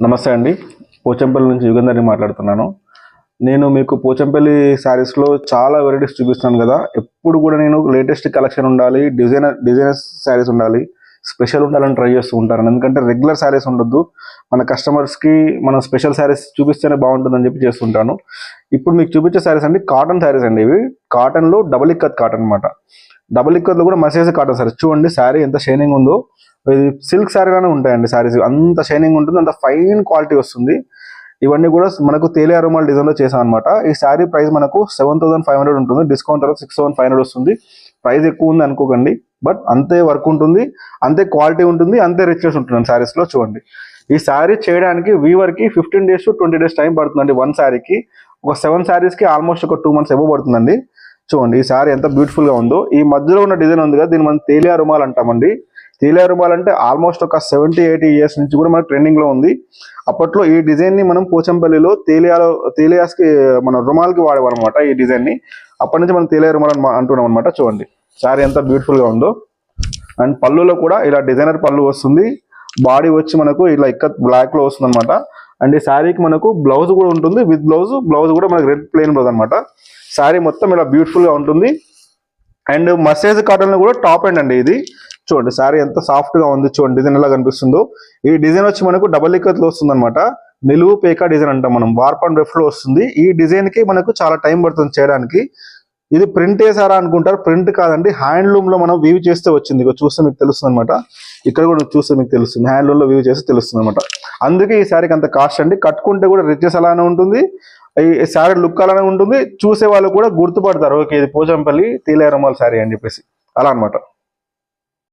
నమస్తే అండి. పోచంపల్లి నుంచి యుగంధర్ని మాట్లాడుతున్నాను. నేను మీకు పోచంపల్లి శారీస్లో చాలా వెరైటీస్ చూపిస్తున్నాను కదా. ఎప్పుడు కూడా నేను లేటెస్ట్ కలెక్షన్ ఉండాలి, డిజైనర్స్ శారీస్ ఉండాలి, స్పెషల్ ఉండాలని ట్రై చేస్తూ ఉంటాను. ఎందుకంటే రెగ్యులర్ శారీస్ ఉండొద్దు, మన కస్టమర్స్కి మనం స్పెషల్ శారీస్ చూపిస్తేనే బాగుంటుందని చెప్పి చేస్తుంటాను. ఇప్పుడు మీకు చూపించే శారీస్ అండి కాటన్ శారీస్ అండి. ఇవి కాటన్లో డబుల్ ఇక్కత్ కాటన్ అనమాట. డబుల్ ఇక్కత్లో కూడా మసేజ్ కాటన్ శారీస్. చూడండి శారీ ఎంత షైనింగ్ ఉందో. ఇది సిల్క్ శారీగానే ఉంటాయండి శారీస్. అంత షైనింగ్ ఉంటుంది, అంత ఫైన్ క్వాలిటీ వస్తుంది. ఇవన్నీ కూడా మనకు తేలియా రుమాల్ డిజైన్లో చేసాం అనమాట. ఈ శారీ ప్రైస్ మనకు 7,500 ఉంటుంది. డిస్కౌంట్ తర్వాత 6,500 వస్తుంది. ప్రైస్ ఎక్కువ ఉంది అనుకోకండి, బట్ అంతే వర్క్ ఉంటుంది, అంతే క్వాలిటీ ఉంటుంది, అంతే రిచ్నెస్ ఉంటుంది శారీస్లో. చూడండి, ఈ శారీ చేయడానికి వీవర్కి 15 days to 20 days టైం పడుతుందండి. వన్ శారీకి ఒక 7 శారీస్కి ఆల్మోస్ట్ ఒక 2 months ఎబో పడుతుందండి. చూడండి ఈ శారీ ఎంత బ్యూటిఫుల్గా ఉందో. ఈ మధ్యలో ఉన్న డిజైన్ ఉంది కదా, దీన్ని మనం తేలియా రుమాల్ అంటామండి. తేలియా రుమాల్ అంటే ఆల్మోస్ట్ ఒక 70-80 years నుంచి కూడా మనకు ట్రెండింగ్లో ఉంది. అప్పట్లో ఈ డిజైన్ని మనం పోచంపల్లిలో తేలియాస్కి మన రుమాల్కి వాడేవారనమాట ఈ డిజైన్ని. అప్పటి నుంచి మనం తేలియా రుమాల్ అంటున్నాం అనమాట. చూడండి శారీ ఎంత బ్యూటిఫుల్గా ఉందో. అండ్ పళ్ళులో కూడా ఇలా డిజైనర్ పళ్ళు వస్తుంది. బాడీ వచ్చి మనకు ఇలా ఇక్కత్ బ్లాక్లో వస్తుంది అనమాట. అండ్ ఈ శారీకి మనకు బ్లౌజ్ కూడా ఉంటుంది, విత్ బ్లౌజ్ కూడా మనకు రెడ్ ప్లెయిన్ బ్లౌజ్ అనమాట. శారీ మొత్తం ఇలా బ్యూటిఫుల్గా ఉంటుంది. అండ్ మసేజ్ కాటన్లో కూడా టాప్ ఎండ్ అండి ఇది. చూడండి శారీ ఎంత సాఫ్ట్గా ఉంది. చూడండి డిజైన్ ఎలా కనిపిస్తుందో. ఈ డిజైన్ వచ్చి మనకు డబల్ ఇక్కత్లో వస్తుంది అనమాట. నిలువు పేకా డిజైన్ అంటాం మనం. వార్ప్ అండ్ వెఫ్ట్లో వస్తుంది. ఈ డిజైన్కి మనకు చాలా టైం పడుతుంది చేయడానికి. ఇది ప్రింట్ వేసారా అనుకుంటారు, ప్రింట్ కాదండి, హ్యాండ్లూమ్లో మనం వీవ్ చేస్తే వచ్చింది. ఇక చూస్తే మీకు తెలుస్తుంది అనమాట. ఇక్కడ కూడా చూస్తే మీకు తెలుస్తుంది, హ్యాండ్లూమ్లో వీవ్ చేస్తే తెలుస్తుంది అనమాట. అందుకే ఈ శారీకి అంత కాస్ట్ అండి. కట్టుకుంటే కూడా రిచెస్ అలానే ఉంటుంది, ఈ శారీ లుక్ అలానే ఉంటుంది. చూసే వాళ్ళు కూడా గుర్తుపడతారు, ఓకే ఇది పోచంపల్లి తేలియా రుమాల్ శారీ అని చెప్పేసి, అలా అనమాట.